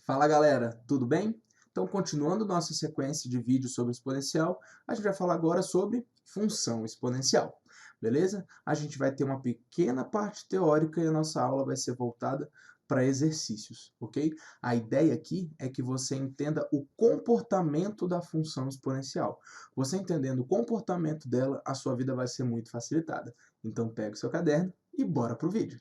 Fala galera, tudo bem? Então, continuando nossa sequência de vídeos sobre exponencial, a gente vai falar agora sobre função exponencial, beleza? A gente vai ter uma pequena parte teórica e a nossa aula vai ser voltada para exercícios, ok? A ideia aqui é que você entenda o comportamento da função exponencial. Você entendendo o comportamento dela, a sua vida vai ser muito facilitada. Então, pega o seu caderno e bora pro vídeo.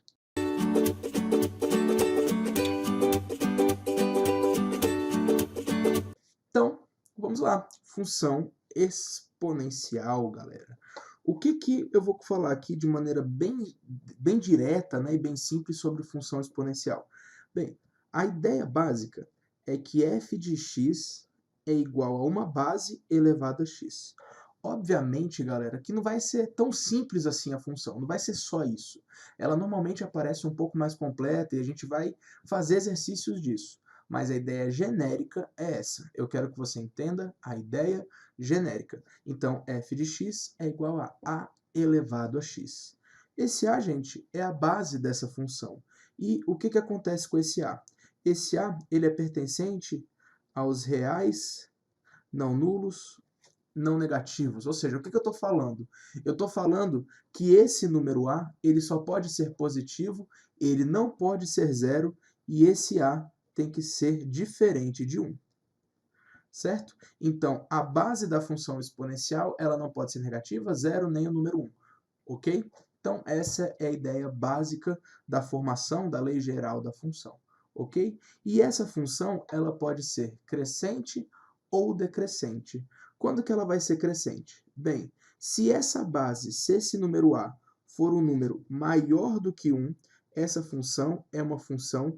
Então, vamos lá. Função exponencial, galera. O que eu vou falar aqui de maneira bem direta, né, e bem simples sobre função exponencial? Bem, a ideia básica é que f de x é igual a uma base elevada a x. Obviamente, galera, que não vai ser tão simples assim a função, não vai ser só isso. Ela normalmente aparece um pouco mais completa e a gente vai fazer exercícios disso. Mas a ideia genérica é essa. Eu quero que você entenda a ideia genérica. Então, f de x é igual a elevado a x. Esse a, gente, é a base dessa função. E o que acontece com esse a? Esse a ele é pertencente aos reais não nulos, não negativos. Ou seja, o que eu estou falando? Eu estou falando que esse número a ele só pode ser positivo, ele não pode ser zero, e esse a tem que ser diferente de 1. Certo? Então, a base da função exponencial ela não pode ser negativa, zero, nem o número 1. Ok? Então, essa é a ideia básica da formação da lei geral da função. Ok? E essa função ela pode ser crescente ou decrescente. Quando que ela vai ser crescente? Bem, se essa base, se esse número a for um número maior do que 1, essa função é uma função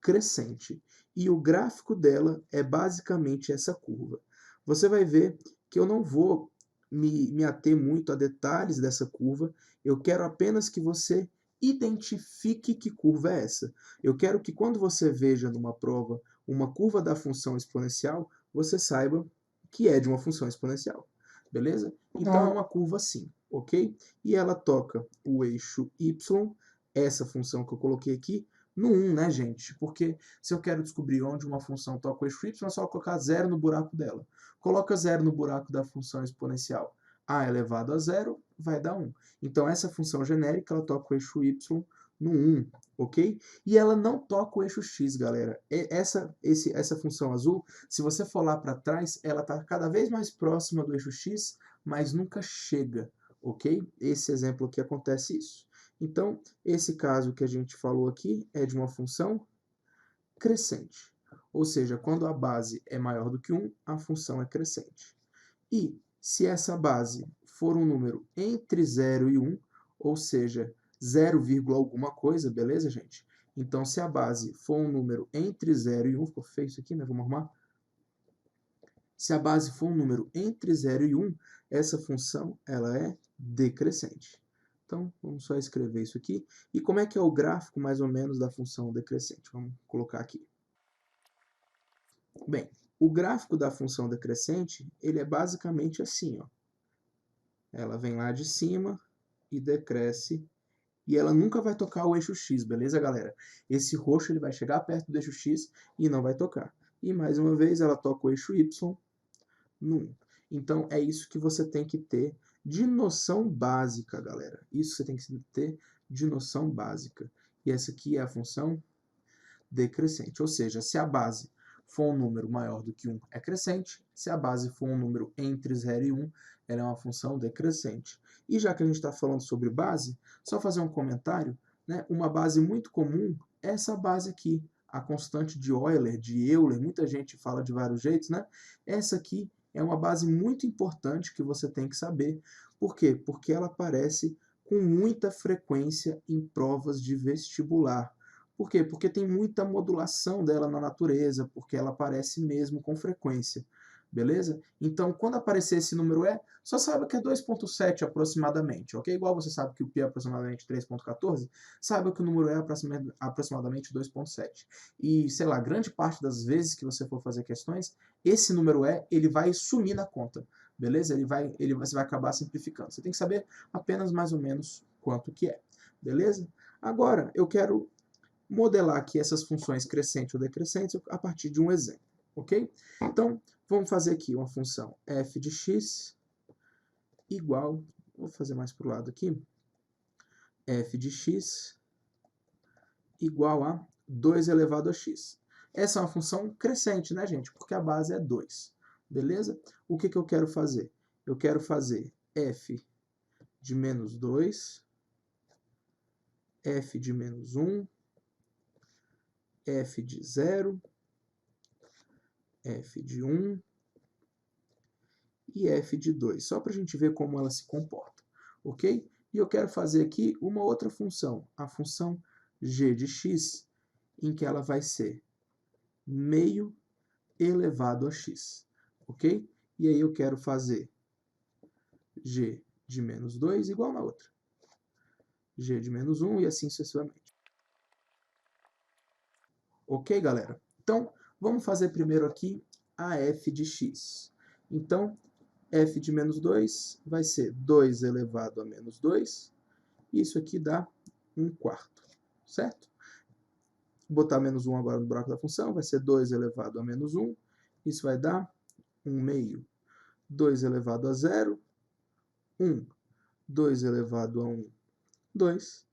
crescente. E o gráfico dela é basicamente essa curva. Você vai ver que eu não vou me ater muito a detalhes dessa curva, eu quero apenas que você identifique que curva é essa. Eu quero que quando você veja numa prova uma curva da função exponencial, você saiba que é de uma função exponencial, beleza? Então é uma curva assim, ok? E ela toca o eixo y, essa função que eu coloquei aqui, no 1, né, gente? Porque se eu quero descobrir onde uma função toca o eixo y, é só colocar zero no buraco dela. Coloca zero no buraco da função exponencial. A elevado a zero vai dar 1. Então, essa função genérica, ela toca o eixo y no 1, ok? E ela não toca o eixo x, galera. Essa função azul, se você for lá para trás, ela está cada vez mais próxima do eixo x, mas nunca chega, ok? Esse exemplo aqui acontece isso. Então, esse caso que a gente falou aqui é de uma função crescente. Ou seja, quando a base é maior do que 1, a função é crescente. E se essa base for um número entre 0 e 1, ou seja, 0, alguma coisa, beleza, gente? Então, se a base for um número entre 0 e 1, ficou feio isso aqui, né? Vamos arrumar. Se a base for um número entre 0 e 1, essa função ela é decrescente. Então, vamos só escrever isso aqui. E como é que é o gráfico, mais ou menos, da função decrescente? Vamos colocar aqui. Bem, o gráfico da função decrescente, ele é basicamente assim, ó. Ela vem lá de cima e decresce, e ela nunca vai tocar o eixo x, beleza, galera? Esse roxo ele vai chegar perto do eixo x e não vai tocar. E mais uma vez ela toca o eixo y no 1. Então é isso que você tem que ter de noção básica, galera. Isso você tem que ter de noção básica. E essa aqui é a função decrescente, ou seja, se a base for um número maior do que 1, é crescente. Se a base for um número entre 0 e 1, ela é uma função decrescente. E já que a gente está falando sobre base, só fazer um comentário, né? Uma base muito comum é essa base aqui, a constante de Euler, de Euler, muita gente fala de vários jeitos, né? Essa aqui é uma base muito importante que você tem que saber. Por quê? Porque ela aparece com muita frequência em provas de vestibular. Por quê? Porque tem muita modulação dela na natureza, porque ela aparece mesmo com frequência. Beleza? Então, quando aparecer esse número E, só saiba que é 2,7 aproximadamente, ok? Igual você sabe que o π é aproximadamente 3,14, saiba que o número E é aproximadamente 2,7. E, sei lá, grande parte das vezes que você for fazer questões, esse número E, ele vai sumir na conta, beleza? Você vai acabar simplificando. Você tem que saber apenas mais ou menos quanto que é, beleza? Agora, eu quero modelar aqui essas funções crescente ou decrescente a partir de um exemplo, ok? Então, vamos fazer aqui uma função f de x igual, vou fazer mais para o lado aqui, f de x igual a 2 elevado a x. Essa é uma função crescente, né, gente? Porque a base é 2, beleza? O que eu quero fazer? Eu quero fazer f de menos 2, f de menos 1, f de 0, f de 1 e f de 2, só para a gente ver como ela se comporta, ok? E eu quero fazer aqui uma outra função, a função g de x, em que ela vai ser meio elevado a x, ok? E aí eu quero fazer g de menos 2 igual na outra, g de menos 1 e assim sucessivamente. Ok, galera? Então, vamos fazer primeiro aqui a f de x. Então, f de menos 2 vai ser 2 elevado a menos 2. Isso aqui dá 1/4, certo? Vou botar menos 1 agora no buraco da função, vai ser 2 elevado a menos 1. Isso vai dar 1/2. 2 elevado a 0, 1. 2 elevado a 1, 2.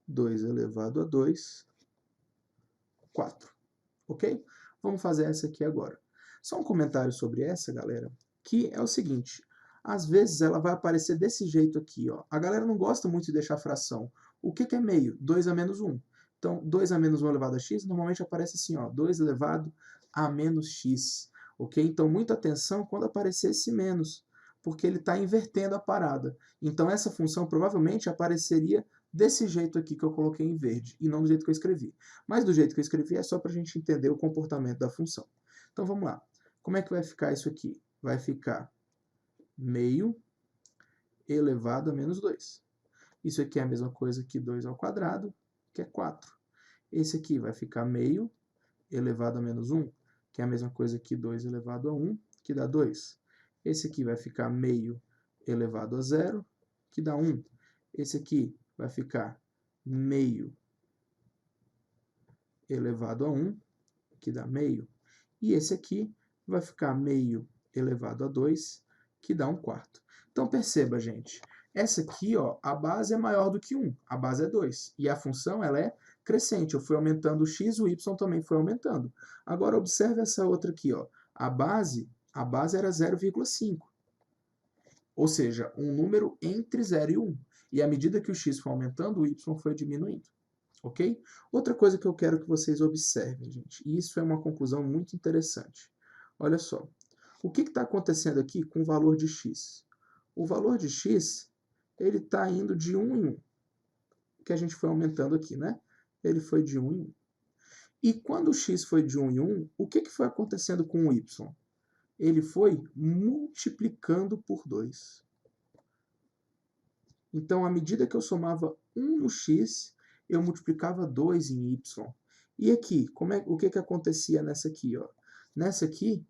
2 elevado a 2, 4. Ok? Vamos fazer essa aqui agora. Só um comentário sobre essa, galera, que é o seguinte. Às vezes ela vai aparecer desse jeito aqui, ó. A galera não gosta muito de deixar fração. O que é meio? 2 a menos 1. Então, 2 a menos 1 elevado a x, normalmente aparece assim, ó. 2 elevado a menos x. Ok? Então, muita atenção quando aparecer esse menos, porque ele está invertendo a parada. Então, essa função provavelmente apareceria desse jeito aqui que eu coloquei em verde, e não do jeito que eu escrevi. Mas do jeito que eu escrevi é só para a gente entender o comportamento da função. Então, vamos lá. Como é que vai ficar isso aqui? Vai ficar meio elevado a menos 2. Isso aqui é a mesma coisa que 2 ao quadrado, que é 4. Esse aqui vai ficar meio elevado a menos 1, que é a mesma coisa que 2 elevado a 1, que dá 2. Esse aqui vai ficar meio elevado a 0, que dá 1. Esse aqui vai ficar meio elevado a 1, que dá meio. E esse aqui vai ficar meio elevado a 2, que dá 1/4. Então perceba, gente, essa aqui, ó, a base é maior do que 1, a base é 2. E a função ela é crescente, eu fui aumentando o x, o y também foi aumentando. Agora observe essa outra aqui, ó, a base era 0,5. Ou seja, um número entre 0 e 1. E à medida que o x foi aumentando, o y foi diminuindo. Ok? Outra coisa que eu quero que vocês observem, gente, e isso é uma conclusão muito interessante. Olha só, o que está acontecendo aqui com o valor de x? O valor de x, ele está indo de 1 em 1, que a gente foi aumentando aqui, né? Ele foi de 1 em 1. E quando o x foi de 1 em 1, o que foi acontecendo com o y? Ele foi multiplicando por 2. Então, à medida que eu somava 1 no x, eu multiplicava 2 em y. E aqui, o que acontecia nessa aqui? Ó? Nessa aqui,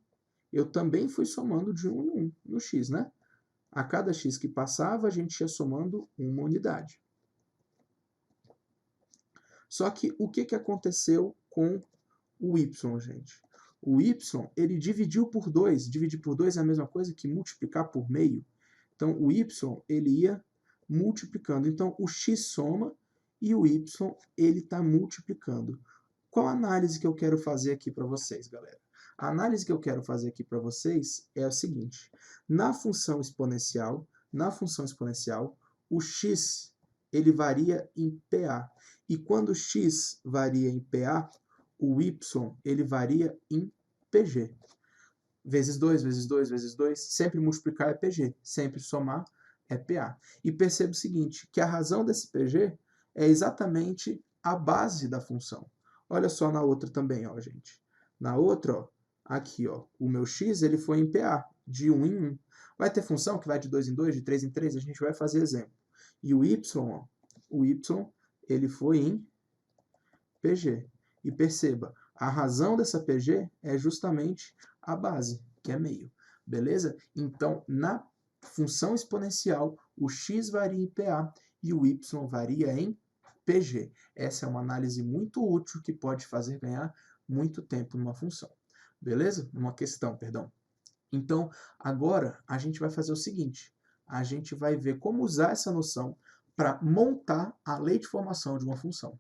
eu também fui somando de 1 em 1 no x, né? A cada x que passava, a gente ia somando uma unidade. Só que o que aconteceu com o y, gente? O y, ele dividiu por 2. Dividir por 2 é a mesma coisa que multiplicar por meio. Então, o y, ele ia multiplicando. Então, o x soma e o y, ele está multiplicando. Qual a análise que eu quero fazer aqui para vocês, galera? A análise que eu quero fazer aqui para vocês é a seguinte. Na função exponencial, o x, ele varia em PA. E quando o x varia em PA, o y, ele varia em PG. Vezes 2, vezes 2, vezes 2, sempre multiplicar é PG, sempre somar é PA. E perceba o seguinte, que a razão desse PG é exatamente a base da função. Olha só na outra também, ó, gente. Na outra, ó, aqui, ó, o meu x ele foi em PA, de 1 em 1. Vai ter função que vai de 2 em 2, de 3 em 3, a gente vai fazer exemplo. E o y, ó, ele foi em PG. E perceba, a razão dessa PG é justamente a base, que é meio. Beleza? Então, na função exponencial, o x varia em PA e o y varia em PG. Essa é uma análise muito útil que pode fazer ganhar muito tempo numa função. Beleza? Numa questão, perdão. Então, agora a gente vai fazer o seguinte, a gente vai ver como usar essa noção para montar a lei de formação de uma função.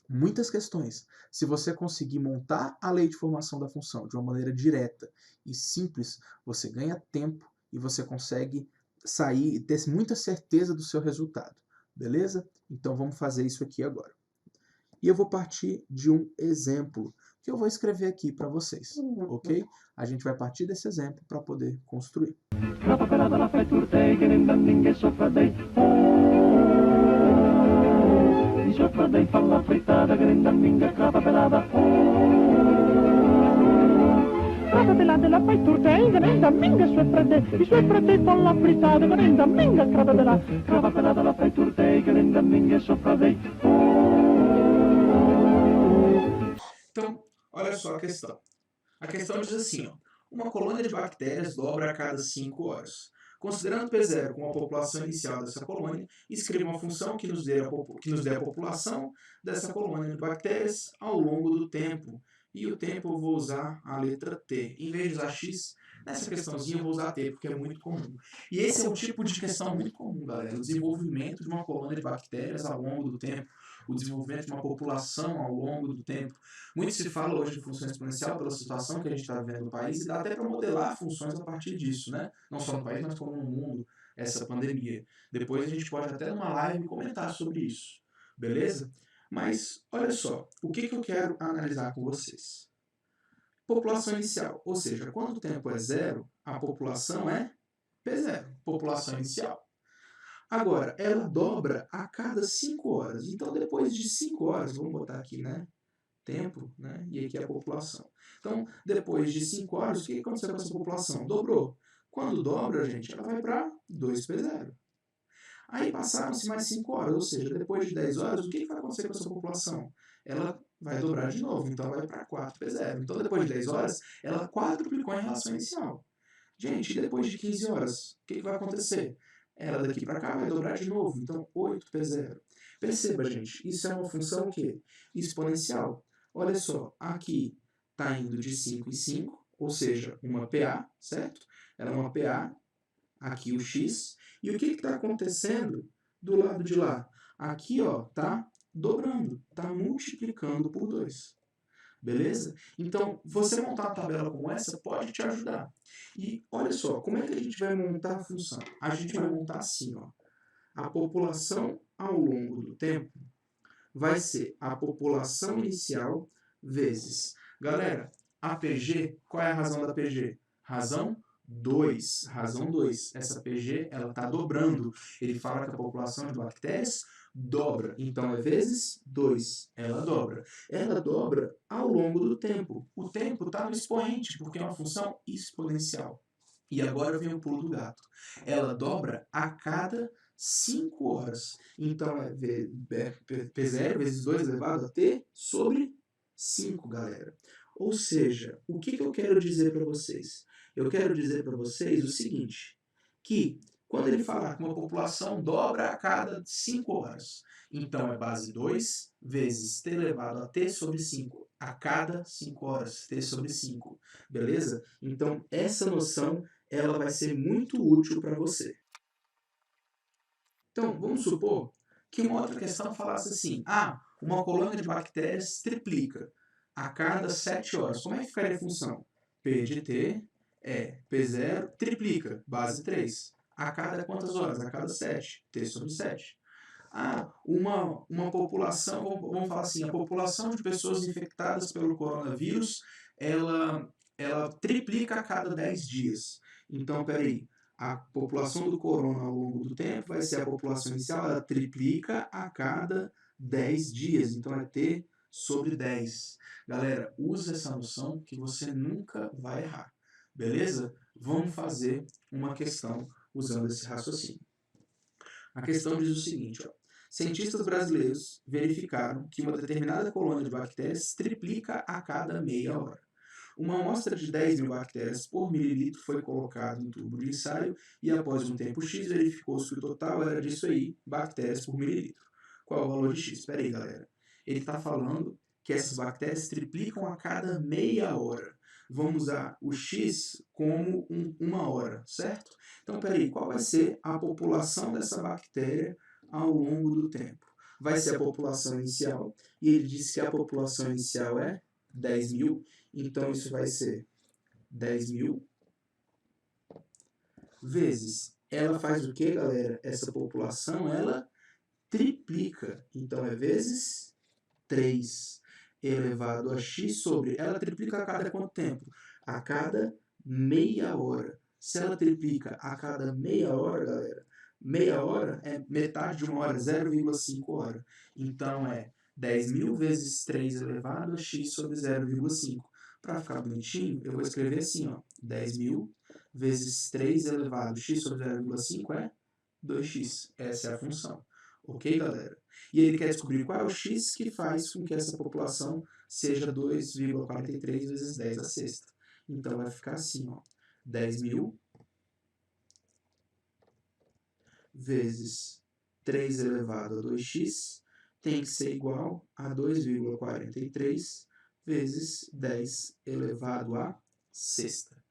Muitas questões. Se você conseguir montar a lei de formação da função de uma maneira direta e simples, você ganha tempo e você consegue sair e ter muita certeza do seu resultado. Beleza? Então vamos fazer isso aqui agora. E eu vou partir de um exemplo que eu vou escrever aqui para vocês, ok? A gente vai partir desse exemplo para poder construir. Sopra dei falla frittata, grinda minga, crapa pelata. Crapa pelata, la fai turtei, grinda minga, i suoi frate falla frittata, grinda minga, crapa pelata, la fai turtei, grinda minga, sopra dei. Então, olha só a questão. A questão diz assim, ó, uma colônia de bactérias dobra a cada 5 horas. Considerando P0 como a população inicial dessa colônia, escreva uma função que nos dê a população dessa colônia de bactérias ao longo do tempo. E o tempo eu vou usar a letra T. Em vez de usar X, nessa questãozinha eu vou usar T, porque é muito comum. E esse é um tipo de questão muito comum, galera. O desenvolvimento de uma colônia de bactérias ao longo do tempo. O desenvolvimento de uma população ao longo do tempo. Muito se fala hoje de função exponencial pela situação que a gente está vivendo no país e dá até para modelar funções a partir disso, né? Não só no país, mas como no mundo, essa pandemia. Depois a gente pode até numa live comentar sobre isso, beleza? Mas, olha só, o que eu quero analisar com vocês? População inicial, ou seja, quando o tempo é zero, a população é P0, população inicial. Agora, ela dobra a cada 5 horas. Então, depois de 5 horas, vamos botar aqui, né? Tempo, né? E aqui a população. Então, depois de 5 horas, o que aconteceu com essa população? Dobrou. Quando dobra, gente, ela vai para 2P0. Aí passaram-se mais 5 horas, ou seja, depois de 10 horas, o que vai acontecer com essa população? Ela vai dobrar de novo, então vai para 4P0. Então, depois de 10 horas, ela quadruplicou em relação inicial. Gente, e depois de 15 horas, o que vai acontecer? Ela daqui para cá vai dobrar de novo, então 8P0. Perceba, gente, isso é uma função o quê? Exponencial. Olha só, aqui está indo de 5 em 5, ou seja, uma PA, certo? Ela é uma PA, aqui o X. E o que está acontecendo do lado de lá? Aqui, ó, tá dobrando, tá multiplicando por 2. Beleza? Então, você montar uma tabela como essa pode te ajudar. E olha só, como é que a gente vai montar a função? A gente vai montar assim, ó. A população ao longo do tempo vai ser a população inicial vezes. Galera, a PG, qual é a razão da PG? Razão 2. Razão 2. Essa PG, ela está dobrando. Ele fala que a população de bactérias dobra. Então, é vezes 2. Ela dobra. Ela dobra ao longo do tempo. O tempo está no expoente, porque é uma função exponencial. E agora vem o pulo do gato. Ela dobra a cada 5 horas. Então, é P0 vezes 2 elevado a T sobre 5, galera. Ou seja, o que eu quero dizer para vocês? Eu quero dizer para vocês o seguinte, que quando ele falar que uma população dobra a cada 5 horas, então é base 2 vezes T elevado a T sobre 5, a cada 5 horas, T sobre 5, beleza? Então, essa noção, ela vai ser muito útil para você. Então, vamos supor que uma outra questão falasse assim, uma colônia de bactérias triplica a cada 7 horas. Como é que ficaria a função? P de T é P0 triplica, base 3. A cada quantas horas? A cada 7. T sobre 7. Uma população, vamos falar assim, a população de pessoas infectadas pelo coronavírus, ela triplica a cada 10 dias. Então, peraí, a população do corona ao longo do tempo vai ser a população inicial, ela triplica a cada 10 dias. Então, é T sobre 10. Galera, use essa noção que você nunca vai errar. Beleza? Vamos fazer uma questão usando esse raciocínio. A questão diz o seguinte, ó. Cientistas brasileiros verificaram que uma determinada colônia de bactérias triplica a cada meia hora. Uma amostra de 10.000 bactérias por mililitro foi colocada em tubo de ensaio e após um tempo X verificou-se que o total era disso aí, bactérias por mililitro. Qual é o valor de x? Espera aí, galera. Ele está falando que essas bactérias triplicam a cada meia hora. Vamos usar o x como uma hora, certo? Então, peraí, qual vai ser a população dessa bactéria ao longo do tempo? Vai ser a população inicial, e ele disse que a população inicial é 10.000, então isso vai ser 10.000 vezes. Ela faz o que, galera? Essa população, ela triplica, então é vezes 3 elevado a x sobre... Ela triplica a cada quanto tempo? A cada meia hora. Se ela triplica a cada meia hora, galera, meia hora é metade de uma hora, 0,5 hora. Então é 10.000 vezes 3 elevado a x sobre 0,5. Para ficar bonitinho, eu vou escrever assim, ó, 10.000 vezes 3 elevado a x sobre 0,5 é 2x. Essa é a função. Ok, galera? E ele quer descobrir qual é o x que faz com que essa população seja 2,43 vezes 10 a sexta. Então vai ficar assim, ó, 10.000 vezes 3 elevado a 2x tem que ser igual a 2,43 vezes 10 elevado a sexta.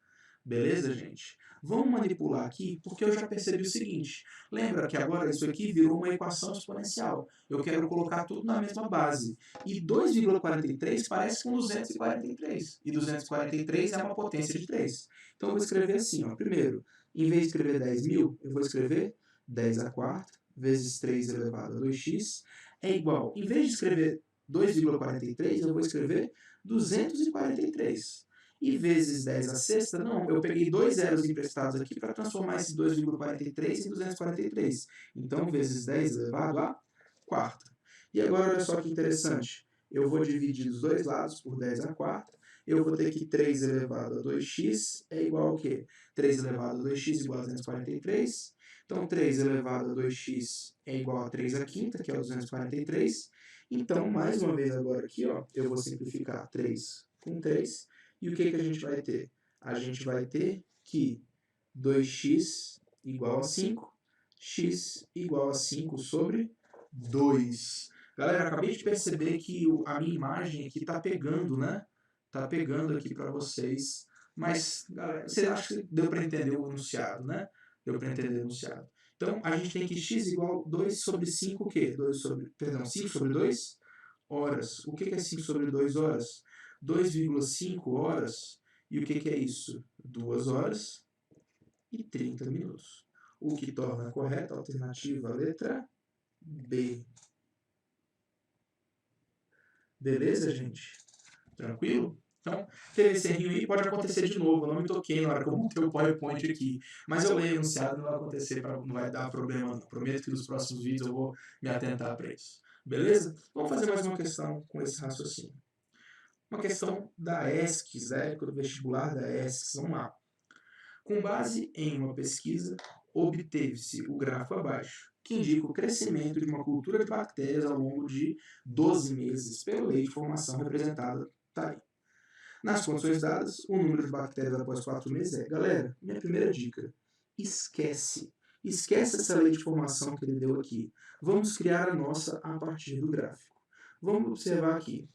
Beleza, gente? Vamos manipular aqui, porque eu já percebi o seguinte. Lembra que agora isso aqui virou uma equação exponencial. Eu quero colocar tudo na mesma base. E 2,43 parece com 243. E 243 é uma potência de 3. Então eu vou escrever assim, ó. Primeiro, em vez de escrever 10.000, eu vou escrever 10 a quarta vezes 3 elevado a 2x é igual. Em vez de escrever 2,43, eu vou escrever 243. E vezes 10 a sexta, não, eu peguei dois zeros emprestados aqui para transformar esse 2,43 em 243. Então, vezes 10 elevado a quarta. E agora, olha só que interessante. Eu vou dividir os dois lados por 10 a quarta. Eu vou ter que 3 elevado a 2x é igual ao quê? 3 elevado a 2x igual a 243. Então, 3 elevado a 2x é igual a 3 a quinta, que é o 243. Então, mais uma vez agora aqui, ó, eu vou simplificar 3 com 3. E o que a gente vai ter? A gente vai ter que 2x igual a 5, x igual a 5 sobre 2. Galera, acabei de perceber que a minha imagem aqui está pegando, né? Está pegando aqui para vocês. Mas, galera, você acha que deu para entender o enunciado, né? Deu para entender o enunciado. Então, a gente tem que x igual 2 sobre 5 o quê? 5 sobre 2 horas. O que é 5 sobre 2 horas? 2,5 horas. E o que é isso? 2 horas e 30 minutos. O que torna a correta a alternativa a letra B. Beleza, gente? Tranquilo? Então, teve esse errinho aí, pode acontecer de novo. Eu não me toquei na hora que eu montei o PowerPoint aqui. Mas eu leio o enunciado, não vai acontecer, não vai dar problema não. Prometo que nos próximos vídeos eu vou me atentar para isso. Beleza? Vamos fazer mais uma questão com esse raciocínio. Uma questão da ESCS, da época do vestibular da ESCS. Vamos lá. Com base em uma pesquisa, obteve-se o gráfico abaixo, que indica o crescimento de uma cultura de bactérias ao longo de 12 meses, pela lei de formação representada tá aí. Nas condições dadas, o número de bactérias após 4 meses é... Galera, minha primeira dica, esquece. Esquece essa lei de formação que ele deu aqui. Vamos criar a nossa a partir do gráfico. Vamos observar aqui.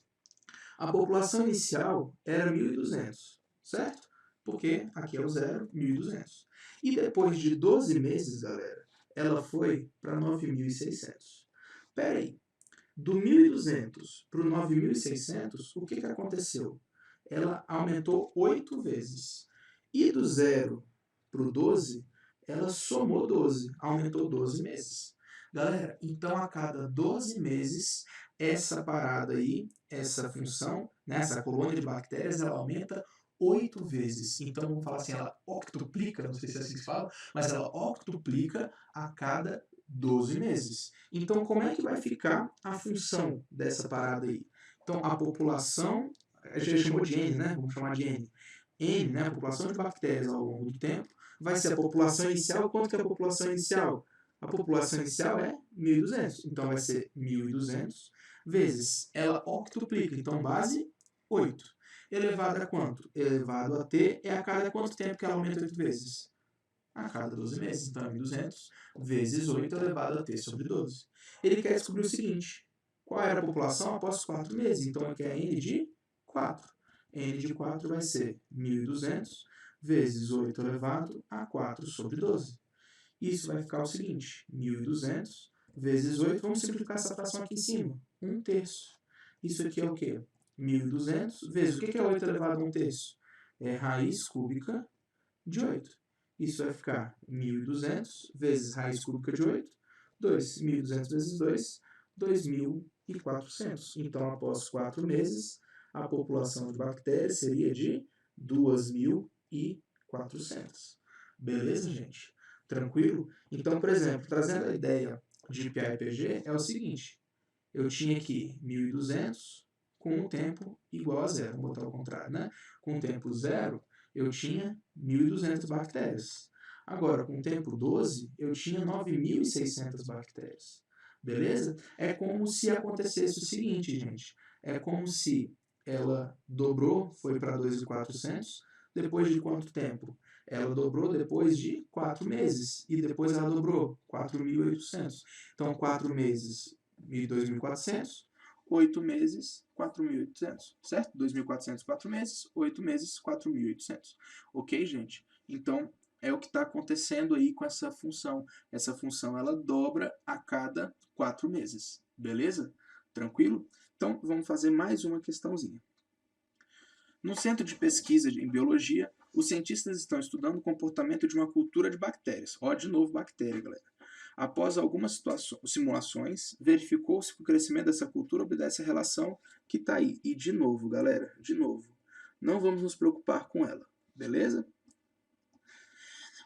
A população inicial era 1.200, certo? Porque aqui é o 0, 1.200. E depois de 12 meses, galera, ela foi para 9.600. Espera aí, do 1.200 para o 9.600, o que aconteceu? Ela aumentou 8 vezes. E do 0 para o 12, ela somou 12, aumentou 12 meses. Galera, então a cada 12 meses, essa parada aí, essa função, né, essa colônia de bactérias, ela aumenta 8 vezes. Então, vamos falar assim, ela octuplica, não sei se é assim que se fala, mas ela octuplica a cada 12 meses. Então, como é que vai ficar a função dessa parada aí? Então, a população, a gente chamou de N, né? Vamos chamar de N. N, né, a população de bactérias ao longo do tempo, vai ser a população inicial. Quanto que é a população inicial? A população inicial é 1.200. Então, vai ser 1.200 vezes. Ela octuplica. Então, base 8. Elevado a quanto? Elevado a t é a cada quanto tempo que ela aumenta 8 vezes? a cada 12 meses. Então, é 1.200 vezes 8 elevado a t sobre 12. Ele quer descobrir o seguinte: qual era a população após 4 meses? Então, aqui é n de 4. N de 4 vai ser 1.200 vezes 8 elevado a 4 sobre 12. Isso vai ficar o seguinte: 1.200 vezes 8, vamos simplificar essa fração aqui em cima, 1/3. Isso aqui é o quê? 1.200 vezes, o que é 8 elevado a 1/3? É raiz cúbica de 8. Isso vai ficar 1.200 vezes raiz cúbica de 8, 2. 1.200 vezes 2, 2.400. Então, após 4 meses, a população de bactérias seria de 2.400. Beleza, gente? Tranquilo? Então, por exemplo, trazendo a ideia de PA e PG, é o seguinte: eu tinha aqui 1.200 com um tempo igual a zero. Vou botar ao contrário, né? Com o tempo zero, eu tinha 1.200 bactérias. Agora, com o tempo 12, eu tinha 9.600 bactérias. Beleza? É como se acontecesse o seguinte, gente. É como se ela dobrou, foi para 2.400, depois de quanto tempo? Ela dobrou depois de 4 meses. E depois ela dobrou, 4.800. Então, 4 meses, 2.400. 8 meses, 4.800, certo? 2.400, 4 meses, 8 meses, 4.800. Ok, gente? Então, é o que está acontecendo aí com essa função. Essa função, ela dobra a cada 4 meses. Beleza? Tranquilo? Então, vamos fazer mais uma questãozinha. No centro de pesquisa em biologia, os cientistas estão estudando o comportamento de uma cultura de bactérias. Ó, de novo bactéria, galera. Após algumas simulações, verificou-se que o crescimento dessa cultura obedece à relação que está aí. E de novo, galera, de novo, não vamos nos preocupar com ela, beleza?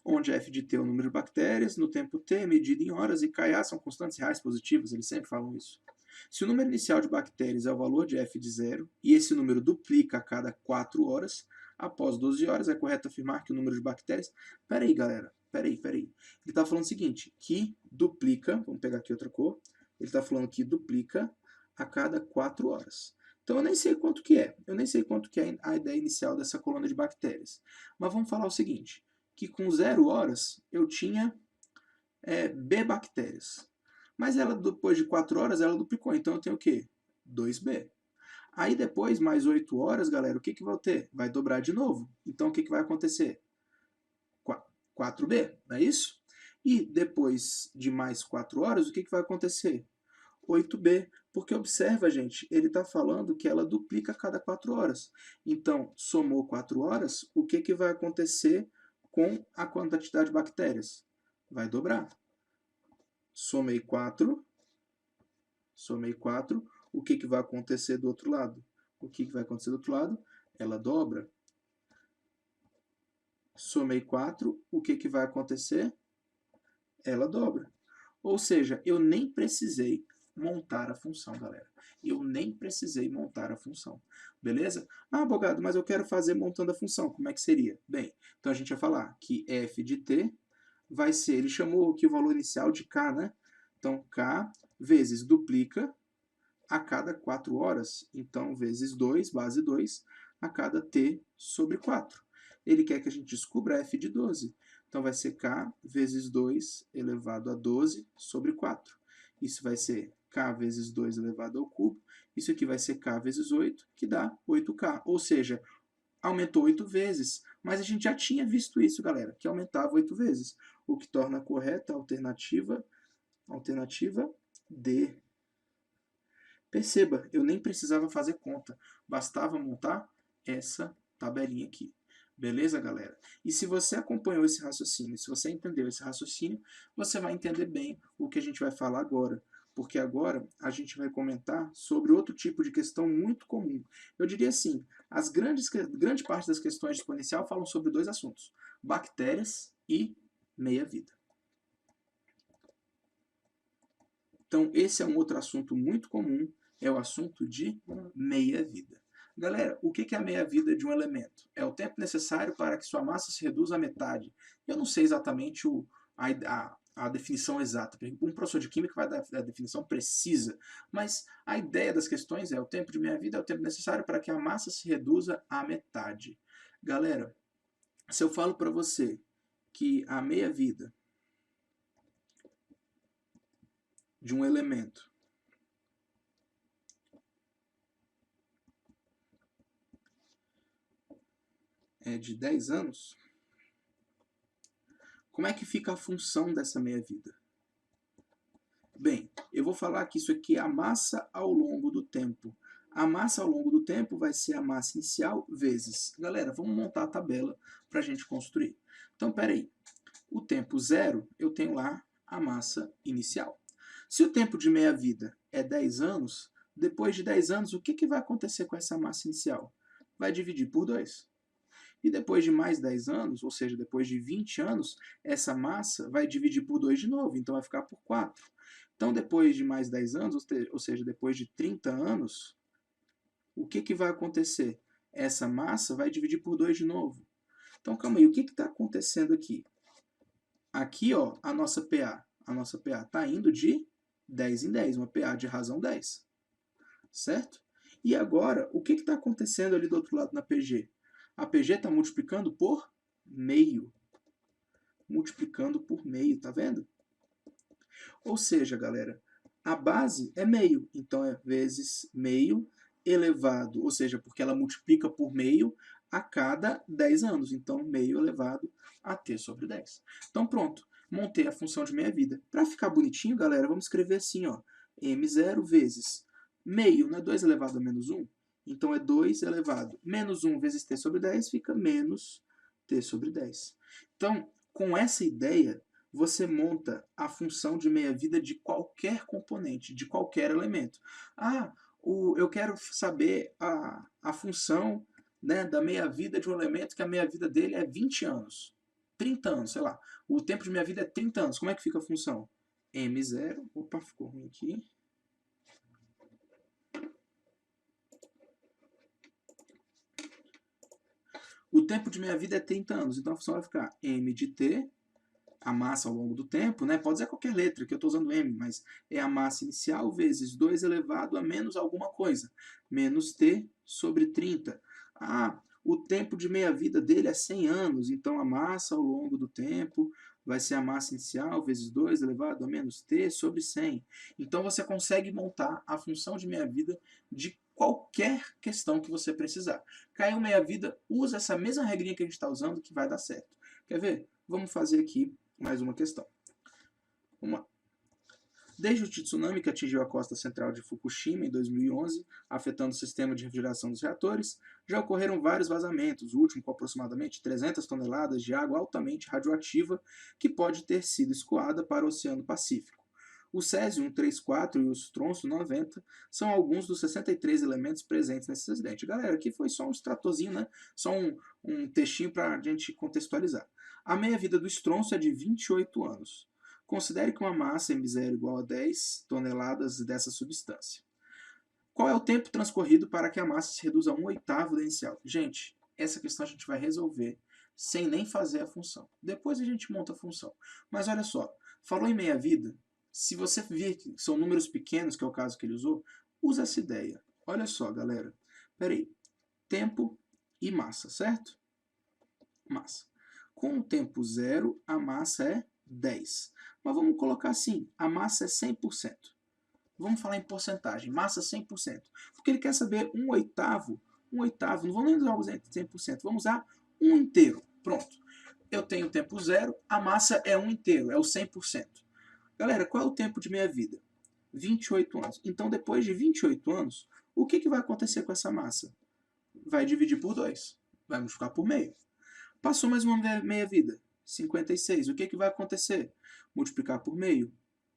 Onde f de t é o número de bactérias, no tempo t, medido em horas, e Ka são constantes reais positivas, eles sempre falam isso. Se o número inicial de bactérias é o valor de f de 0, e esse número duplica a cada 4 horas, após 12 horas, é correto afirmar que o número de bactérias... Peraí, galera. Peraí. Ele está falando o seguinte, que duplica, vamos pegar aqui outra cor, ele está falando que duplica a cada 4 horas. Então eu nem sei quanto que é, a ideia inicial dessa colônia de bactérias. Mas vamos falar o seguinte, que com 0 horas eu tinha B bactérias. Mas ela, depois de 4 horas, ela duplicou, então eu tenho o quê? 2B. Aí depois, mais 8 horas, galera, o que vai ter? Vai dobrar de novo. Então o que vai acontecer? 4B, não é isso? E depois de mais 4 horas, o que vai acontecer? 8B, porque observa, gente, ele está falando que ela duplica a cada 4 horas. Então, somou 4 horas, o que vai acontecer com a quantidade de bactérias? Vai dobrar. Somei 4, o que vai acontecer do outro lado? O que vai acontecer do outro lado? Ela dobra. Somei 4, o que vai acontecer? Ela dobra. Ou seja, eu nem precisei montar a função, galera. Beleza? Ah, Bogado, mas eu quero fazer montando a função. Como é que seria? Bem, então a gente vai falar que f de t vai ser, ele chamou aqui o valor inicial de k, né? Então, k vezes duplica a cada 4 horas. Então, vezes 2, base 2, a cada t sobre 4. Ele quer que a gente descubra f de 12. Então, vai ser k vezes 2 elevado a 12 sobre 4. Isso vai ser k vezes 2 elevado ao cubo. Isso aqui vai ser k vezes 8, que dá 8k. Ou seja, aumentou 8 vezes. Mas a gente já tinha visto isso, galera, que aumentava 8 vezes. O que torna correta a alternativa D. Perceba, eu nem precisava fazer conta. Bastava montar essa tabelinha aqui. Beleza, galera? E se você acompanhou esse raciocínio, se você entendeu esse raciocínio, você vai entender bem o que a gente vai falar agora. Porque agora a gente vai comentar sobre outro tipo de questão muito comum. Eu diria assim, grande parte das questões de exponencial falam sobre 2 assuntos. Bactérias e meia-vida. Então, esse é um outro assunto muito comum, é o assunto de meia-vida. Galera, o que é a meia-vida de um elemento? É o tempo necessário para que sua massa se reduza à metade. Eu não sei exatamente a definição exata. Um professor de química vai dar a definição precisa, mas a ideia das questões é o tempo de meia-vida é o tempo necessário para que a massa se reduza à metade. Galera, se eu falo para você que a meia-vida de um elemento é de 10 anos, como é que fica a função dessa meia-vida? Bem, eu vou falar que isso aqui é a massa ao longo do tempo. A massa ao longo do tempo vai ser a massa inicial vezes. Galera, vamos montar a tabela para a gente construir. Então, peraí. O tempo zero, eu tenho lá a massa inicial. Se o tempo de meia-vida é 10 anos, depois de 10 anos, o que vai acontecer com essa massa inicial? Vai dividir por 2. E depois de mais 10 anos, ou seja, depois de 20 anos, essa massa vai dividir por 2 de novo, então vai ficar por 4. Então, depois de mais 10 anos, ou seja, depois de 30 anos, o que vai acontecer? Essa massa vai dividir por 2 de novo. Então, calma aí, o que está acontecendo aqui? Aqui, ó, a nossa PA está indo de 10 em 10, uma PA de razão 10. Certo? E agora, o que está acontecendo ali do outro lado na PG? A PG está multiplicando por meio. Multiplicando por meio, tá vendo? Ou seja, galera, a base é meio. Então é vezes meio elevado, ou seja, porque ela multiplica por meio a cada 10 anos. Então, meio elevado a t sobre 10. Então, pronto. Montei a função de meia-vida. Para ficar bonitinho, galera, vamos escrever assim, ó. M0 vezes meio, não é 2 elevado a menos 1? Então, é 2 elevado menos 1 vezes t sobre 10, fica menos t sobre 10. Então, com essa ideia, você monta a função de meia-vida de qualquer componente, de qualquer elemento. Ah, eu quero saber a função, né, da meia-vida de um elemento que a meia-vida dele é 20 anos. 30 anos, sei lá. O tempo de meia-vida é 30 anos. Como é que fica a função? M0, opa, ficou ruim aqui. O tempo de meia-vida é 30 anos, então a função vai ficar M de t, a massa ao longo do tempo, né? Pode ser qualquer letra, que eu estou usando M, mas é a massa inicial vezes 2 elevado a menos alguma coisa. Menos t sobre 30. Ah, o tempo de meia-vida dele é 100 anos, então a massa ao longo do tempo vai ser a massa inicial vezes 2 elevado a menos t sobre 100. Então você consegue montar a função de meia-vida de qualquer questão que você precisar. Caiu meia-vida, usa essa mesma regrinha que a gente está usando que vai dar certo. Quer ver? Vamos fazer aqui mais uma questão. Vamos lá. Desde o tsunami que atingiu a costa central de Fukushima em 2011, afetando o sistema de refrigeração dos reatores, já ocorreram vários vazamentos, o último com aproximadamente 300 toneladas de água altamente radioativa que pode ter sido escoada para o Oceano Pacífico. O césio-134 e o estronço-90 são alguns dos 63 elementos presentes nesse acidente. Galera, aqui foi só um extratozinho, né? Só um textinho para a gente contextualizar. A meia-vida do estronço é de 28 anos. Considere que uma massa M0 igual a 10 toneladas dessa substância. Qual é o tempo transcorrido para que a massa se reduza a 1/8 da inicial? Gente, essa questão a gente vai resolver sem nem fazer a função. Depois a gente monta a função. Mas olha só, falou em meia-vida, se você vir que são números pequenos, que é o caso que ele usou, usa essa ideia. Olha só, galera. Peraí. Tempo e massa, certo? Massa. Com o tempo zero, a massa é 10. Mas vamos colocar assim, a massa é 100%. Vamos falar em porcentagem, massa 100%. Porque ele quer saber 1/8, não vamos nem usar o 100%, vamos usar 1 inteiro. Pronto. Eu tenho o tempo zero, a massa é 1 inteiro, é o 100%. Galera, qual é o tempo de meia-vida? 28 anos. Então, depois de 28 anos, o que vai acontecer com essa massa? Vai dividir por 2. Vai multiplicar por meio. Passou mais uma meia-vida. 56. O que vai acontecer? Multiplicar por meio.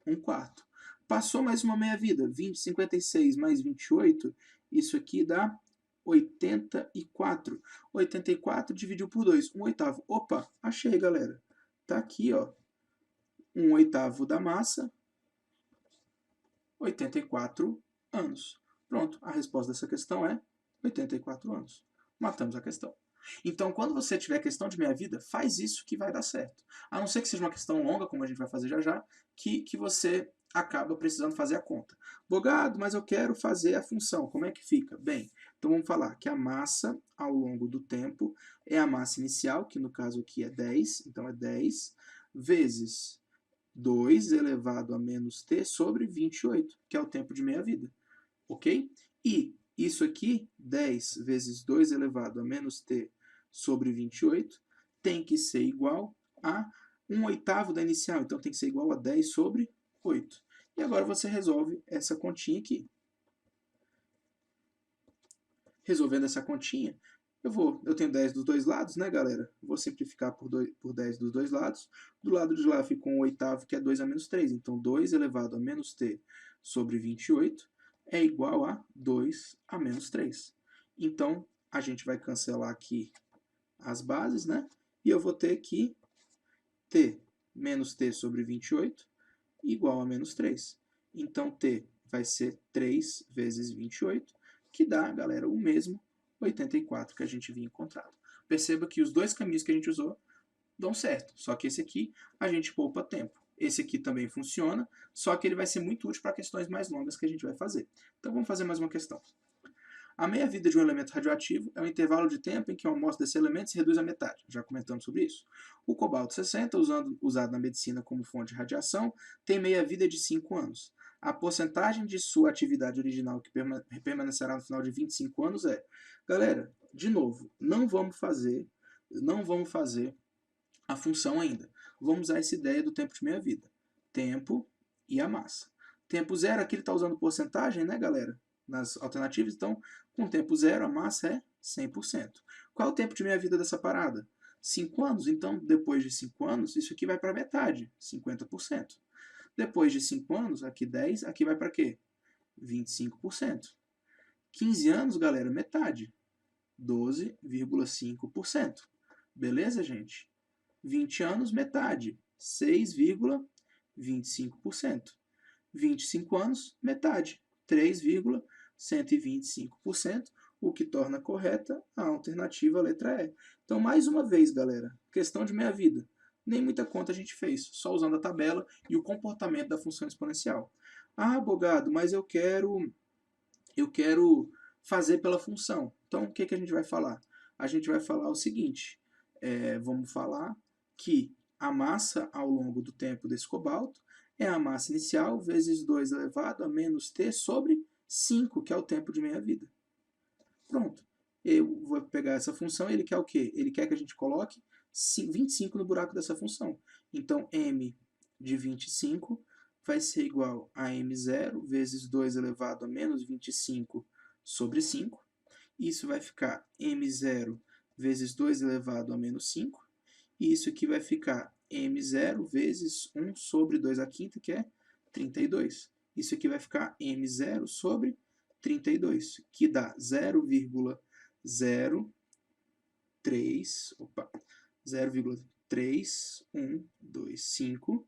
1/4. Passou mais uma meia-vida. 56 mais 28. Isso aqui dá 84. 84 dividiu por 2. 1/8. Opa, achei, galera. Tá aqui, ó. 1/8 da massa. 84 anos. Pronto, a resposta dessa questão é 84 anos. Matamos a questão. Então, quando você tiver questão de meia-vida, faz isso que vai dar certo. A não ser que seja uma questão longa, como a gente vai fazer já já, que você acaba precisando fazer a conta. Bogado, mas eu quero fazer a função, como é que fica? Bem, então vamos falar que a massa ao longo do tempo é a massa inicial, que no caso aqui é 10, então é 10, vezes 2 elevado a menos t sobre 28, que é o tempo de meia-vida, ok? E isso aqui, 10 vezes 2 elevado a menos t sobre 28, tem que ser igual a 1/8 da inicial, então tem que ser igual a 10 sobre 8. E agora você resolve essa continha aqui. Resolvendo essa continha, eu tenho 10 dos dois lados, né, galera? Vou simplificar por 10 dos dois lados. Do lado de lá fica 1/8, que é 2 a menos 3. Então, 2 elevado a menos t sobre 28 é igual a 2 a menos 3. Então, a gente vai cancelar aqui as bases, né? E eu vou ter que t menos t sobre 28 igual a menos 3. Então, t vai ser 3 vezes 28, que dá, galera, o mesmo 84 que a gente vinha encontrado. Perceba que os dois caminhos que a gente usou dão certo, só que esse aqui a gente poupa tempo. Esse aqui também funciona, só que ele vai ser muito útil para questões mais longas que a gente vai fazer. Então vamos fazer mais uma questão. A meia-vida de um elemento radioativo é o intervalo de tempo em que o amostra desse elemento se reduz à metade. Já comentamos sobre isso. O cobalto 60, usado na medicina como fonte de radiação, tem meia-vida de 5 anos. A porcentagem de sua atividade original que permanecerá no final de 25 anos é... Galera, de novo, não vamos fazer a função ainda. Vamos usar essa ideia do tempo de meia-vida. Tempo e a massa. Tempo zero, aqui ele está usando porcentagem, né, galera? Nas alternativas, então, com tempo zero, a massa é 100%. Qual é o tempo de meia-vida dessa parada? 5 anos. Então, depois de 5 anos, isso aqui vai para metade, 50%. Depois de 5 anos, aqui 10, aqui vai para quê? 25%. 15 anos, galera, metade, 12,5%. Beleza, gente? 20 anos, metade, 6,25%. 25 anos, metade, 3,125%, o que torna correta a alternativa letra E. Então, mais uma vez, galera, questão de meia-vida. Nem muita conta a gente fez, só usando a tabela e o comportamento da função exponencial. Ah, Bogado, mas eu quero fazer pela função. Então, o que a gente vai falar? A gente vai falar o seguinte, vamos falar que a massa ao longo do tempo desse cobalto é a massa inicial vezes 2 elevado a menos t sobre 5, que é o tempo de meia-vida. Pronto. Eu vou pegar essa função, ele quer o quê? Ele quer que a gente coloque 25 no buraco dessa função. Então, m de 25 vai ser igual a m0 vezes 2 elevado a menos 25 sobre 5. Isso vai ficar m0 vezes 2 elevado a menos 5. E isso aqui vai ficar m0 vezes 1 sobre 2 à quinta, que é 32. Isso aqui vai ficar m0 sobre 32, que dá 0,3125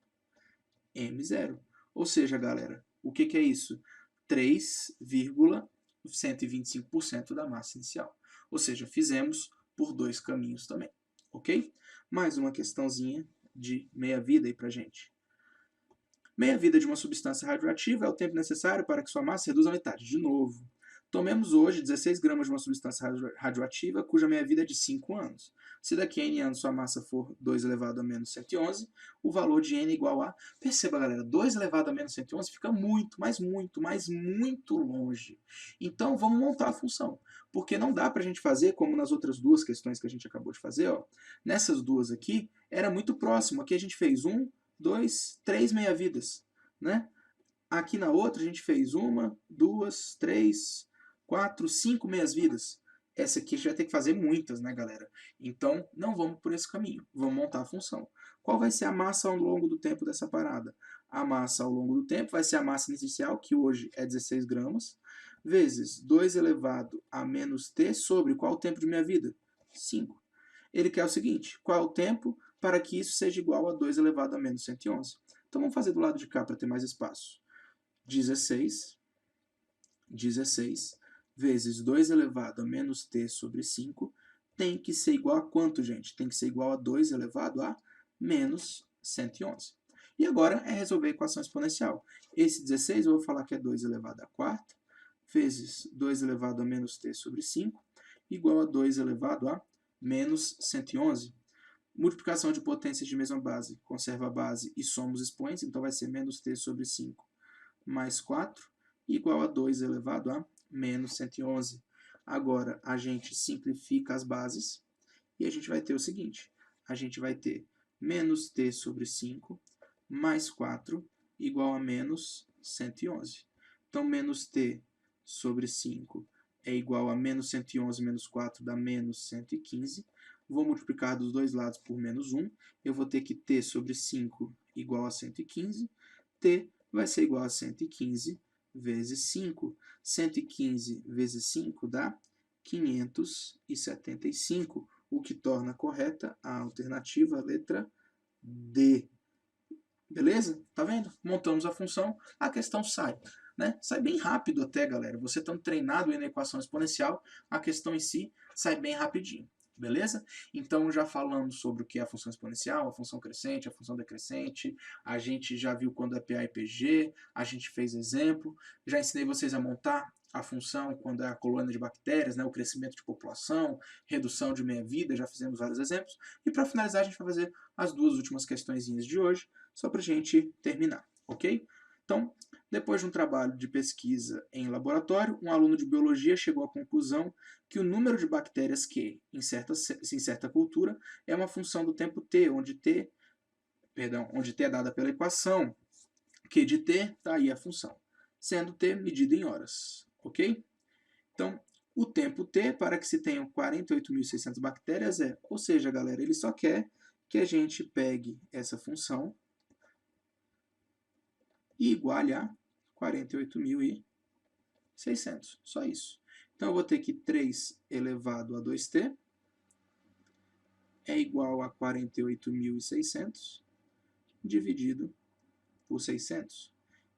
m0. Ou seja, galera, o que é isso? 3,125% da massa inicial. Ou seja, fizemos por dois caminhos também, ok? Mais uma questãozinha de meia-vida aí pra gente. Meia-vida de uma substância radioativa é o tempo necessário para que sua massa se reduza à metade. De novo, tomemos hoje 16 gramas de uma substância radioativa cuja meia-vida é de 5 anos. Se daqui a n anos sua massa for 2 elevado a menos 111, o valor de n é igual a... Perceba, galera, 2 elevado a menos 111 fica muito, mas muito longe. Então, vamos montar a função. Porque não dá para a gente fazer como nas outras duas questões que a gente acabou de fazer. Ó. Nessas duas aqui, era muito próximo. Aqui a gente fez 1, 2, 3 meia-vidas, né? Aqui na outra a gente fez 1, 2, 3, 4, 5 meias-vidas. Essa aqui a gente vai ter que fazer muitas, né, galera? Então, não vamos por esse caminho. Vamos montar a função. Qual vai ser a massa ao longo do tempo dessa parada? A massa ao longo do tempo vai ser a massa inicial, que hoje é 16 gramas, vezes 2 elevado a menos t sobre qual o tempo de meia-vida? 5. Ele quer o seguinte, qual é o tempo para que isso seja igual a 2 elevado a menos 111? Então, vamos fazer do lado de cá para ter mais espaço. 16 vezes 2 elevado a menos t sobre 5 tem que ser igual a quanto, gente? Tem que ser igual a 2 elevado a menos 111. E agora é resolver a equação exponencial. Esse 16 eu vou falar que é 2 elevado à quarta, vezes 2 elevado a menos t sobre 5, igual a 2 elevado a menos 111. Multiplicação de potências de mesma base, conserva a base e soma os expoentes, então vai ser menos t sobre 5 mais 4, igual a 2 elevado a menos 111. Agora, a gente simplifica as bases e a gente vai ter o seguinte, a gente vai ter menos t sobre 5 mais 4 igual a menos 111. Então, menos t sobre 5 é igual a menos 111 menos 4 dá menos 115. Vou multiplicar dos dois lados por menos 1. Eu vou ter que t sobre 5 igual a 115. T vai ser igual a 115 vezes 5. 115 vezes 5 dá 575, o que torna correta a alternativa letra D. Beleza? Tá vendo? Montamos a função, a questão sai. Né? Sai bem rápido até, galera. Você estando treinado aí na equação exponencial, a questão em si sai bem rapidinho. Beleza? Então já falamos sobre o que é a função exponencial, a função crescente, a função decrescente, a gente já viu quando é PA e PG, a gente fez exemplo, já ensinei vocês a montar a função quando é a colônia de bactérias, né, o crescimento de população, redução de meia-vida, já fizemos vários exemplos. E para finalizar a gente vai fazer as duas últimas questõezinhas de hoje, só para a gente terminar, ok? Então, depois de um trabalho de pesquisa em laboratório, um aluno de biologia chegou à conclusão que o número de bactérias Q em certa cultura é uma função do tempo t, onde t é dada pela equação Q de t, está aí a função, sendo t medida em horas, ok? Então, o tempo t, para que se tenham 48.600 bactérias ou seja, galera, ele só quer que a gente pegue essa função e iguale a 48.600. Só isso. Então, eu vou ter que 3 elevado a 2t é igual a 48.600 dividido por 600.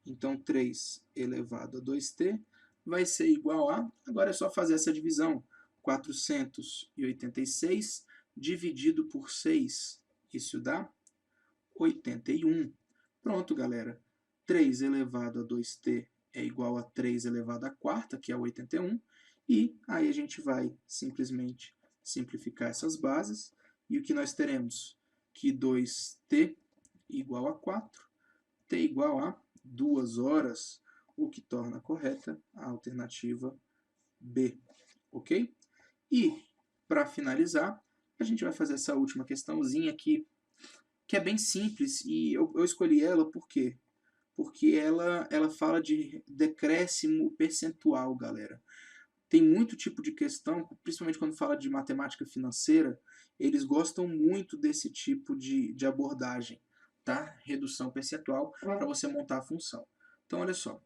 Então, 3 elevado a 2t vai ser igual a... Agora é só fazer essa divisão. 486 dividido por 6. Isso dá 81. Pronto, galera. 3 elevado a 2t é igual a 3 elevado à quarta, que é 81. E aí a gente vai simplesmente simplificar essas bases. E o que nós teremos? Que 2t igual a 4, t igual a 2 horas, o que torna correta a alternativa B. Ok? E, para finalizar, a gente vai fazer essa última questãozinha aqui, que é bem simples, e eu escolhi ela por quê? Porque ela fala de decréscimo percentual, galera. Tem muito tipo de questão, principalmente quando fala de matemática financeira, eles gostam muito desse tipo de abordagem, tá? Redução percentual para você montar a função. Então, olha só.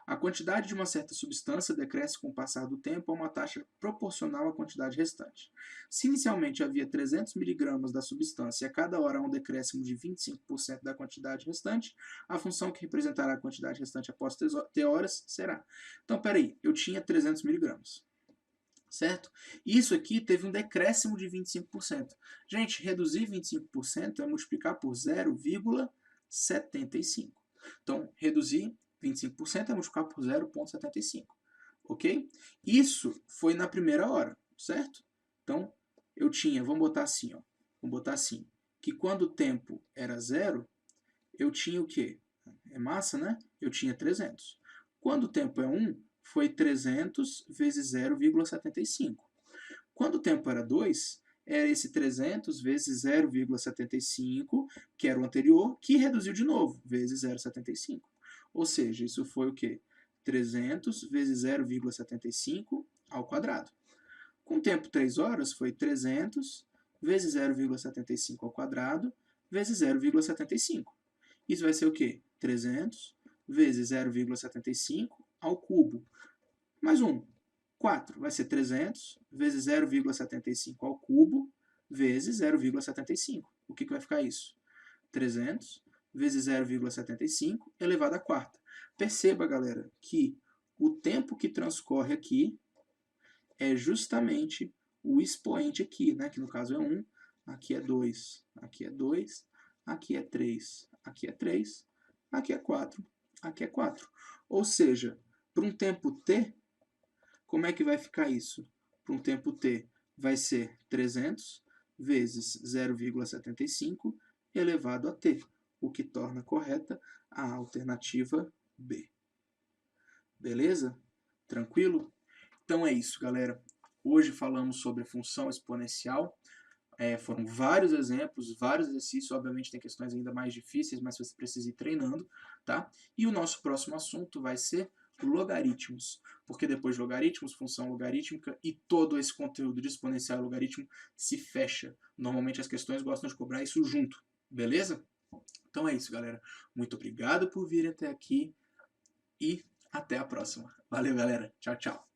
A quantidade de uma certa substância decresce com o passar do tempo a uma taxa proporcional à quantidade restante. Se inicialmente havia 300 mg da substância e a cada hora há um decréscimo de 25% da quantidade restante, a função que representará a quantidade restante após t horas será. Então, peraí, eu tinha 300 mg. Certo? Isso aqui teve um decréscimo de 25%. Gente, reduzir 25% é multiplicar por 0,75. Então, reduzir 25% é multiplicar por 0,75. Ok? Isso foi na primeira hora, certo? Então, eu tinha, vamos botar assim, ó. Vamos botar assim, que quando o tempo era 0, eu tinha o quê? É massa, né? Eu tinha 300. Quando o tempo é 1, foi 300 vezes 0,75. Quando o tempo era 2, era esse 300 vezes 0,75, que era o anterior, que reduziu de novo, vezes 0,75. Ou seja, isso foi o quê? 300 vezes 0,75 ao quadrado. Com o tempo 3 horas, foi 300 vezes 0,75 ao quadrado, vezes 0,75. Isso vai ser o quê? 300 vezes 0,75 ao cubo. Mais 4. Vai ser 300 vezes 0,75 ao cubo, vezes 0,75. O que vai ficar isso? 300 vezes 0,75 elevado à quarta. Perceba, galera, que o tempo que transcorre aqui é justamente o expoente aqui, né? Que no caso é 1, aqui é 2, aqui é 2, aqui é 3, aqui é 3, aqui é 4, aqui é 4. Ou seja, para um tempo t, como é que vai ficar isso? Para um tempo t vai ser 300 vezes 0,75 elevado a t, o que torna correta a alternativa B. Beleza? Tranquilo? Então é isso, galera. Hoje falamos sobre a função exponencial. Foram vários exemplos, vários exercícios. Obviamente tem questões ainda mais difíceis, mas você precisa ir treinando, tá? E o nosso próximo assunto vai ser logaritmos, porque depois de logaritmos, função logarítmica e todo esse conteúdo de exponencial e logaritmo se fecha. Normalmente as questões gostam de cobrar isso junto, beleza? Então é isso, galera. Muito obrigado por virem até aqui e até a próxima. Valeu, galera. Tchau, tchau.